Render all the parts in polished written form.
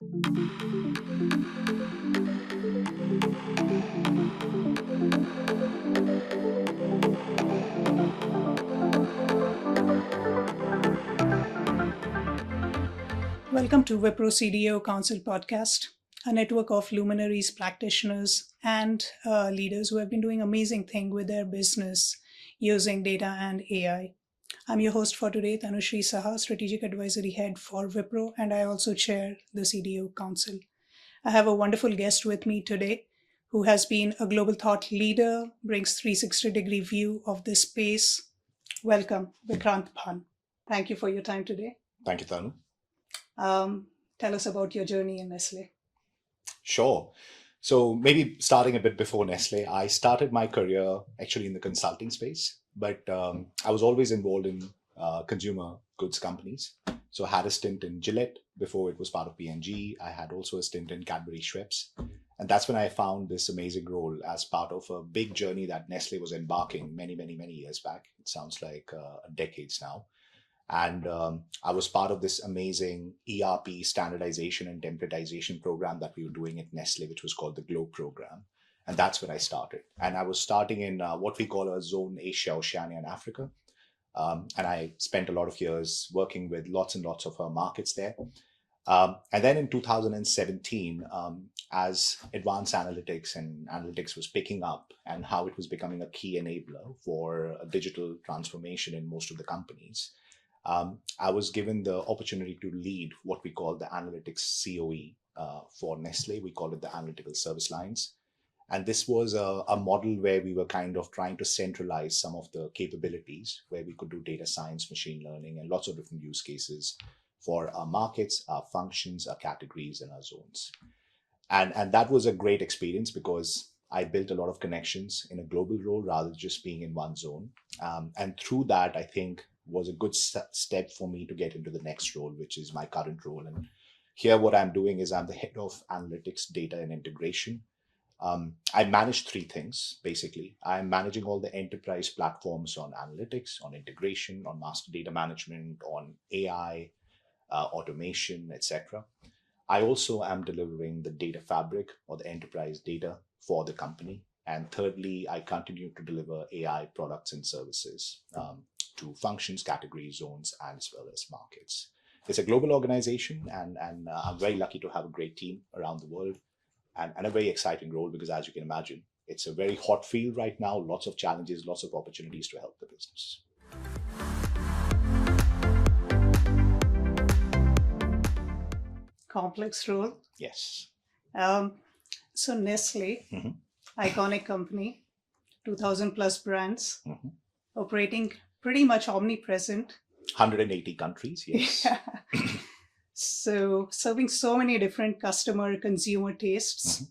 Welcome to Wipro CDAO Council podcast, a network of luminaries, practitioners, and leaders who have been doing amazing things with their business using data and AI. I'm your host for today, Tanusree Saha, Strategic Advisory Head for Wipro, and I also chair the CDAO Council. I have a wonderful guest with me today who has been a global thought leader, brings 360-degree view of this space. Welcome, Vikrant Bhan. Thank you for your time today. Thank you, Tanu. Tell us about your journey in Nestlé. Sure. So maybe starting a bit before Nestlé, I started my career actually in the consulting space, but I was always involved in consumer goods companies. So I had a stint in Gillette before it was part of P&G. I had also a stint in Cadbury Schweppes. And that's when I found this amazing role as part of a big journey that Nestlé was embarking many years back. It sounds like decades now. And I was part of this amazing ERP standardization and templatization program that we were doing at Nestle, which was called the GLOBE program. And that's when I started. And I was starting in what we call a zone Asia, Oceania, and Africa. And I spent a lot of years working with lots and lots of markets there. And then in 2017, as advanced analytics was picking up and how it was becoming a key enabler for digital transformation in most of the companies, I was given the opportunity to lead what we call the analytics COE for Nestle. We call it the analytical service lines. And this was a model where we were kind of trying to centralize some of the capabilities where we could do data science, machine learning, and lots of different use cases for our markets, our functions, our categories, and our zones. And that was a great experience because I built a lot of connections in a global role rather than just being in one zone. And through that, I think was a good step for me to get into the next role, which is my current role. And here what I'm doing is I'm the head of analytics, data, and integration. I manage three things, basically. I'm managing all the enterprise platforms on analytics, on integration, on master data management, on AI, automation, etc. I also am delivering the data fabric or the enterprise data for the company. And thirdly, I continue to deliver AI products and services to functions, categories, zones, as well as markets. It's a global organization, and I'm very lucky to have a great team around the world and a very exciting role because, as you can imagine, it's a very hot field right now, lots of challenges, lots of opportunities to help the business. Complex role. Yes. So Nestle, iconic company, 2,000 plus brands, operating pretty much omnipresent. 180 countries, yes. Yeah. So serving so many different consumer tastes.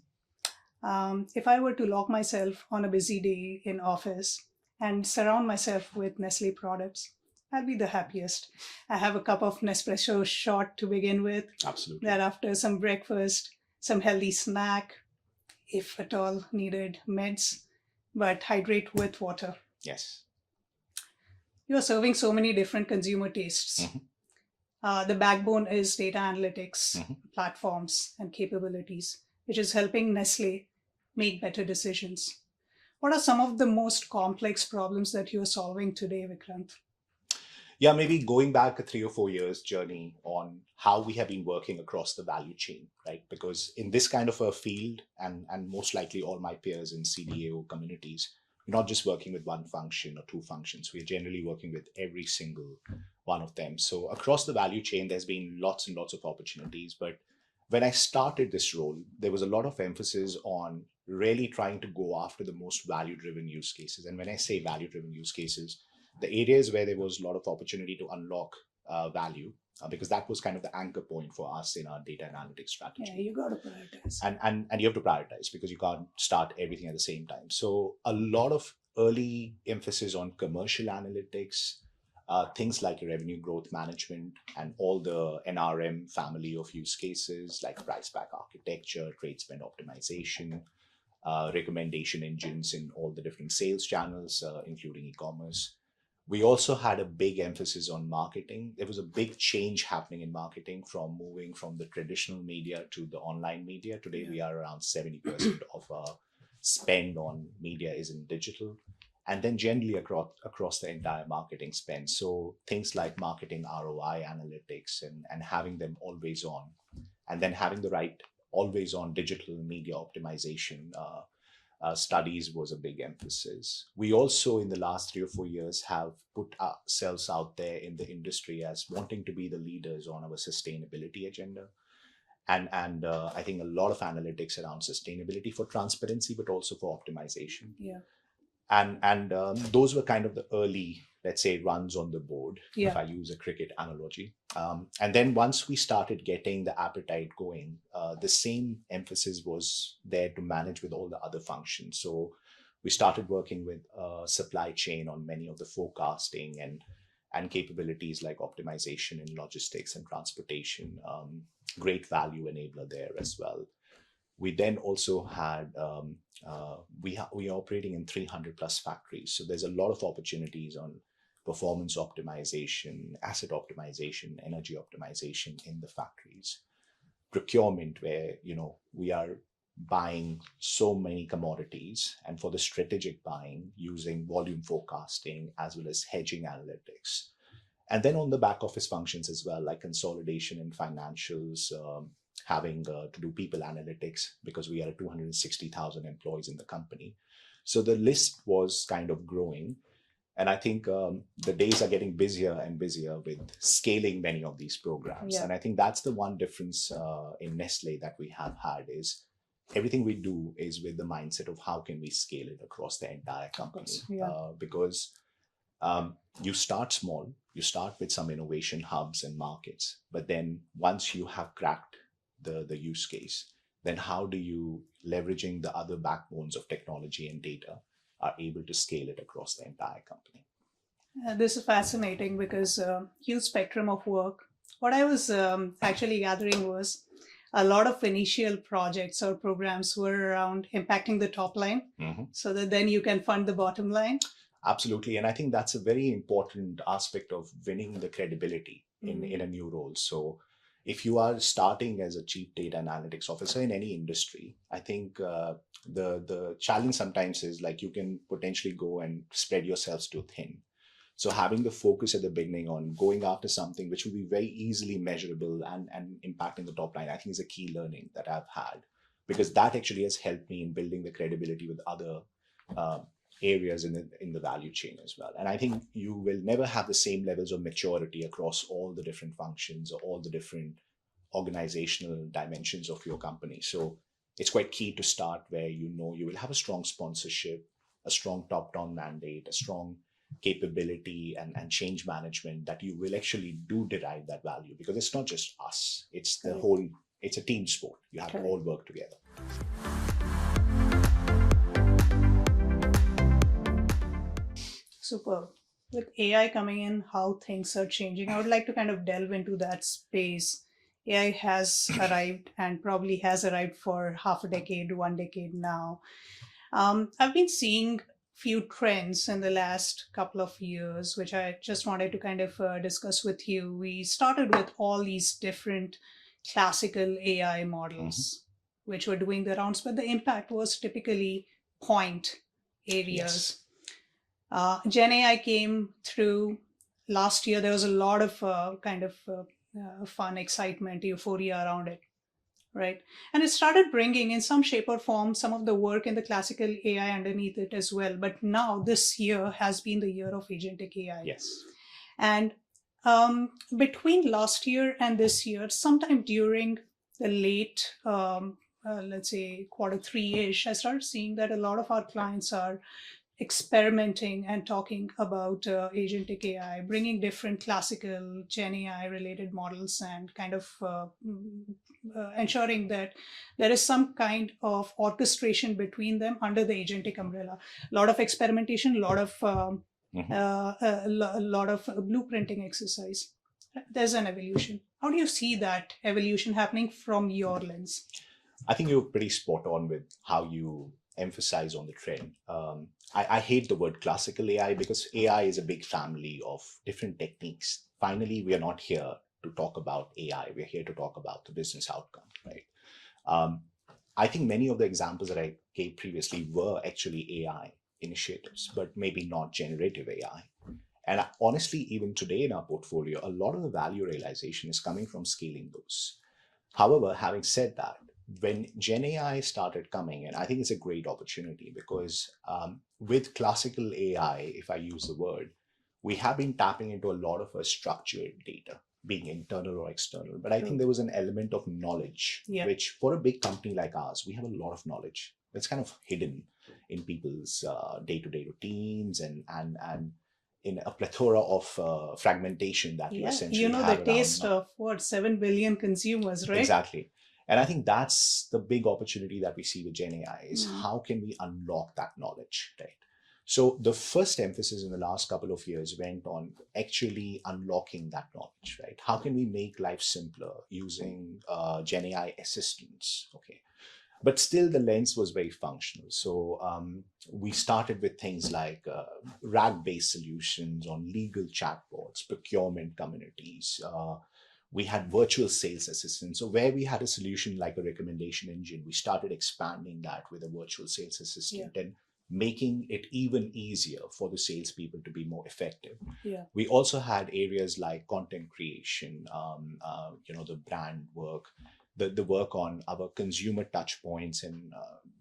If I were to lock myself on a busy day in office and surround myself with Nestle products, I'll be the happiest. I have a cup of Nespresso shot to begin with. Absolutely. Thereafter, some breakfast, some healthy snack, if at all needed, meds, but hydrate with water. Yes. You are serving so many different consumer tastes. The backbone is data analytics, platforms, and capabilities, which is helping Nestle make better decisions. What are some of the most complex problems that you are solving today, Vikrant? Yeah, maybe going back a 3 or 4 years journey on how we have been working across the value chain, right? Because in this kind of a field, and most likely all my peers in CDAO communities, we're not just working with one function or two functions. We're generally working with every single one of them. So across the value chain, there's been lots and lots of opportunities. But when I started this role, there was a lot of emphasis on really trying to go after the most value-driven use cases. And when I say value-driven use cases, the areas where there was a lot of opportunity to unlock value, because that was kind of the anchor point for us in our data analytics strategy. Yeah, you got to prioritize. And you have to prioritize because you can't start everything at the same time. So a lot of early emphasis on commercial analytics, things like revenue growth management and all the NRM family of use cases like price pack architecture, trade spend optimization, recommendation engines in all the different sales channels, including e-commerce. We also had a big emphasis on marketing. There was a big change happening in marketing from moving from the traditional media to the online media. Today, we are around 70% of our spend on media is in digital. And then generally across the entire marketing spend. So things like marketing ROI analytics and having them always on, and then having the right always on digital media optimization studies was a big emphasis. We also, in the last 3 or 4 years, have put ourselves out there in the industry as wanting to be the leaders on our sustainability agenda. And I think a lot of analytics around sustainability for transparency, but also for optimization. Yeah. And those were kind of the early, let's say, runs on the board, Yeah. if I use a cricket analogy. And then once we started getting the appetite going, the same emphasis was there to manage with all the other functions. So we started working with supply chain on many of the forecasting and capabilities like optimization in logistics and transportation. Great value enabler there as well. We then also had, we are operating in 300 plus factories. So there's a lot of opportunities on performance optimization, asset optimization, energy optimization in the factories. Procurement, where, we are buying so many commodities, and for the strategic buying, using volume forecasting as well as hedging analytics. And then on the back office functions as well, like consolidation and financials, having to do people analytics, because we are 260,000 employees in the company. So the list was kind of growing. And I think the days are getting busier and busier with scaling many of these programs. Yeah. And I think that's the one difference in Nestlé that we have had is everything we do is with the mindset of how can we scale it across the entire company. Yeah. Because you start small, you start with some innovation hubs and markets, but then once you have cracked the use case, then how do you, leveraging the other backbones of technology and data, are able to scale it across the entire company? This is fascinating because huge spectrum of work. What I was actually gathering was a lot of initial projects or programs were around impacting the top line, so that then you can fund the bottom line. Absolutely. And I think that's a very important aspect of winning the credibility in a new role. So if you are starting as a chief data analytics officer in any industry, I think the challenge sometimes is like you can potentially go and spread yourselves too thin. So having the focus at the beginning on going after something which will be very easily measurable and impacting the top line, I think is a key learning that I've had, because that actually has helped me in building the credibility with other areas in the value chain as well. And I think you will never have the same levels of maturity across all the different functions or all the different organizational dimensions of your company. So it's quite key to start where you will have a strong sponsorship, a strong top-down mandate, a strong capability and change management that you will actually do derive that value, because it's not just us, it's the whole, it's a team sport. You have to all work together. Super. With AI coming in, how things are changing, I would like to kind of delve into that space. AI has arrived and probably has arrived for half a decade, 1 decade now. I've been seeing few trends in the last couple of years, which I just wanted to kind of discuss with you. We started with all these different classical AI models, which were doing the rounds, but the impact was typically point areas. Gen AI came through last year. There was a lot of fun, excitement, euphoria around it, right? And it started bringing in some shape or form some of the work in the classical AI underneath it as well. But now this year has been the year of agentic AI. Yes. And between last year and this year, sometime during the late, let's say Q3-ish, I started seeing that a lot of our clients are experimenting and talking about agentic AI, bringing different classical Gen AI related models and kind of ensuring that there is some kind of orchestration between them under the agentic umbrella. A lot of experimentation, a lot of blueprinting exercise. There's an evolution. How do you see that evolution happening from your lens? I think you're pretty spot on with how you emphasize on the trend. I hate the word classical AI because AI is a big family of different techniques. Finally, we are not here to talk about AI. We're here to talk about the business outcome, right? Um, I think many of the examples that I gave previously were actually AI initiatives, but maybe not generative AI. And honestly, even today in our portfolio, a lot of the value realization is coming from scaling those. However, having said that, when Gen AI started coming, and I think it's a great opportunity because with classical AI, if I use the word, we have been tapping into a lot of structured data, being internal or external. But I think there was an element of knowledge, which for a big company like ours, we have a lot of knowledge that's kind of hidden in people's day-to-day routines and in a plethora of fragmentation that you essentially the have taste around. of what, 7 billion consumers, right? Exactly. And I think that's the big opportunity that we see with Gen AI is how can we unlock that knowledge, right? So the first emphasis in the last couple of years went on actually unlocking that knowledge, right? How can we make life simpler using Gen AI assistants? Okay, but still the lens was very functional. So we started with things like RAG-based solutions on legal chatbots, procurement communities. We had virtual sales assistants. So where we had a solution like a recommendation engine, we started expanding that with a virtual sales assistant and making it even easier for the salespeople to be more effective. We also had areas like content creation, the brand work, the work on our consumer touch points. And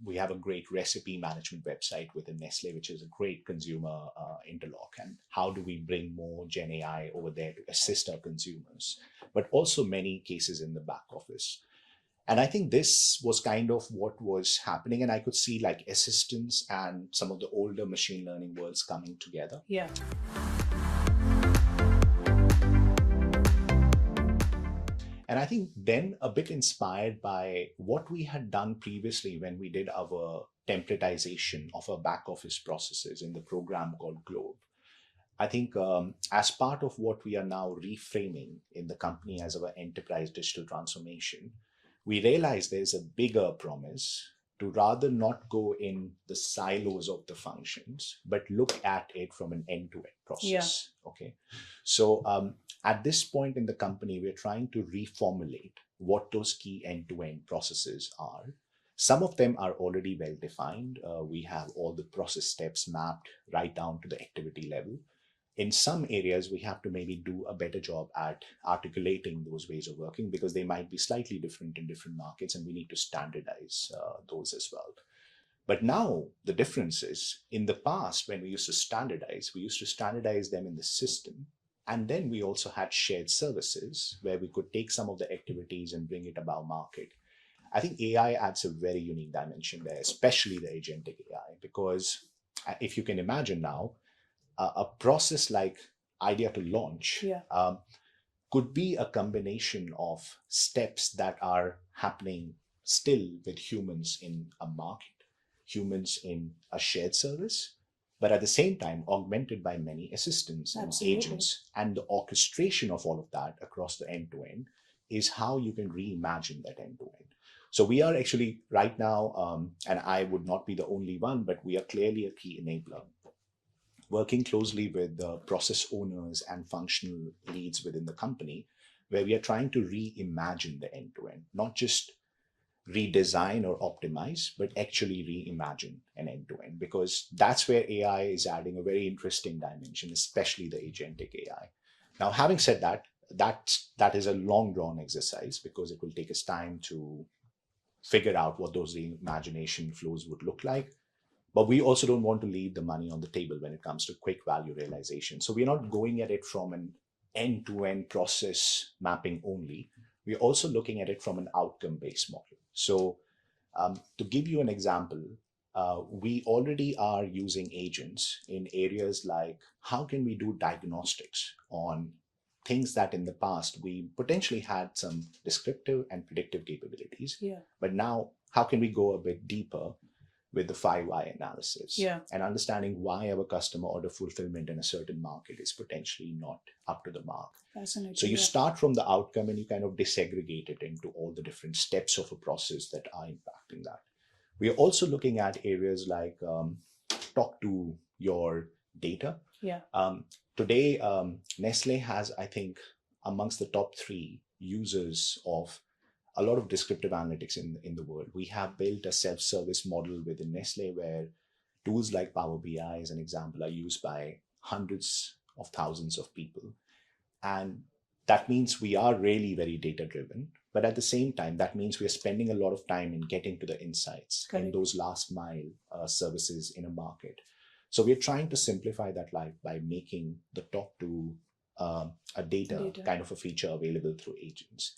we have a great recipe management website within Nestlé, which is a great consumer interlock. And how do we bring more Gen AI over there to assist our consumers? But also many cases in the back office. And I think this was kind of what was happening. And I could see like assistants and some of the older machine learning worlds coming together. And I think then a bit inspired by what we had done previously when we did our templatization of our back office processes in the program called Globe. I think as part of what we are now reframing in the company as our enterprise digital transformation, we realize there's a bigger promise to rather not go in the silos of the functions, but look at it from an end-to-end process. Okay. So at this point in the company, we're trying to reformulate what those key end-to-end processes are. Some of them are already well defined. We have all the process steps mapped right down to the activity level. In some areas, we have to maybe do a better job at articulating those ways of working because they might be slightly different in different markets, and we need to standardize those as well. But now the difference is in the past, when we used to standardize them in the system. And then we also had shared services where we could take some of the activities and bring it above market. I think AI adds a very unique dimension there, especially the agentic AI, because if you can imagine now, a process like idea to launch could be a combination of steps that are happening still with humans in a market, humans in a shared service, but at the same time augmented by many assistants and agents. And the orchestration of all of that across the end-to-end is how you can reimagine that end-to-end. So we are actually right now, and I would not be the only one, but we are clearly a key enabler, working closely with the process owners and functional leads within the company, where we are trying to reimagine the end-to-end, not just redesign or optimize, but actually reimagine an end-to-end, because that's where AI is adding a very interesting dimension, especially the agentic AI. Now, having said that, that is a long drawn exercise because it will take us time to figure out what those reimagination flows would look like. But we also don't want to leave the money on the table when it comes to quick value realization. So we're not going at it from an end-to-end process mapping only. We're also looking at it from an outcome-based model. So to give you an example, we already are using agents in areas like how can we do diagnostics on things that in the past we potentially had some descriptive and predictive capabilities. But now how can we go a bit deeper with the 5 why analysis and understanding why our customer order fulfillment in a certain market is potentially not up to the mark. So you start from the outcome and you kind of disaggregate it into all the different steps of a process that are impacting that. We're also looking at areas like talk to your data. Yeah. Today, Nestle has, I think, amongst the top 3 users of a lot of descriptive analytics in the world. We have built a self-service model within Nestle where tools like Power BI, as an example, are used by hundreds of thousands of people. And that means we are really very data driven. But at the same time, that means we are spending a lot of time in getting to the insights in those last mile services in a market. So we're trying to simplify that life by making the talk to a data kind of a feature available through agents.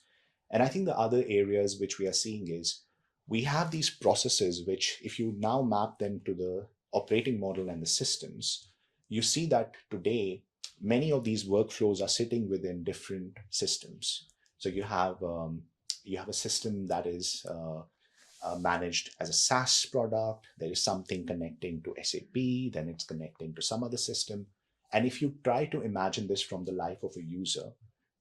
And I think the other areas which we are seeing is we have these processes which, if you now map them to the operating model and the systems, you see that today many of these workflows are sitting within different systems. So you have a system that is managed as a SaaS product. There is something connecting to SAP, then it's connecting to some other system. And if you try to imagine this from the life of a user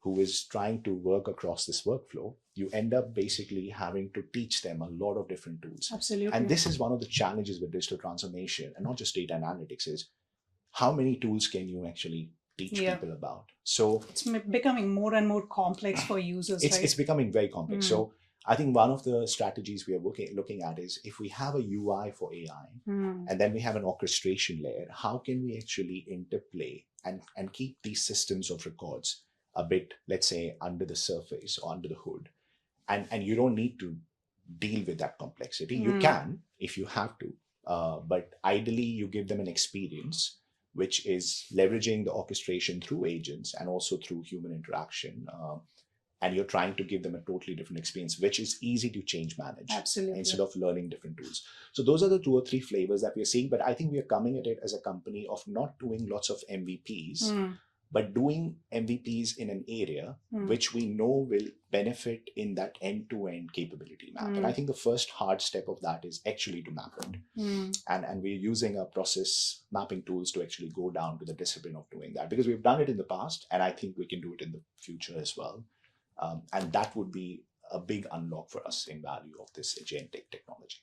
who is trying to work across this workflow, you end up basically having to teach them a lot of different tools. Absolutely. And this is one of the challenges with digital transformation, and not just data and analytics, is how many tools can you actually teach people about? So it's becoming more and more complex for users. It's becoming very complex. So I think one of the strategies we are looking at is, if we have a UI for AI and then we have an orchestration layer, how can we actually interplay and keep these systems of records a bit, let's say, under the surface or under the hood? And you don't need to deal with that complexity. You can if you have to, but ideally you give them an experience which is leveraging the orchestration through agents and also through human interaction. And you're trying to give them a totally different experience, which is easy to change manage. Absolutely. Instead of learning different tools. So those are the 2 or 3 flavors that we're seeing. But I think we are coming at it as a company of not doing lots of MVPs, but doing MVPs in an area which we know will benefit in that end-to-end capability map. And I think the first hard step of that is actually to map it. And we're using our process mapping tools to actually go down to the discipline of doing that, because we've done it in the past, and I think we can do it in the future as well. And that would be a big unlock for us in value of this agentic technology.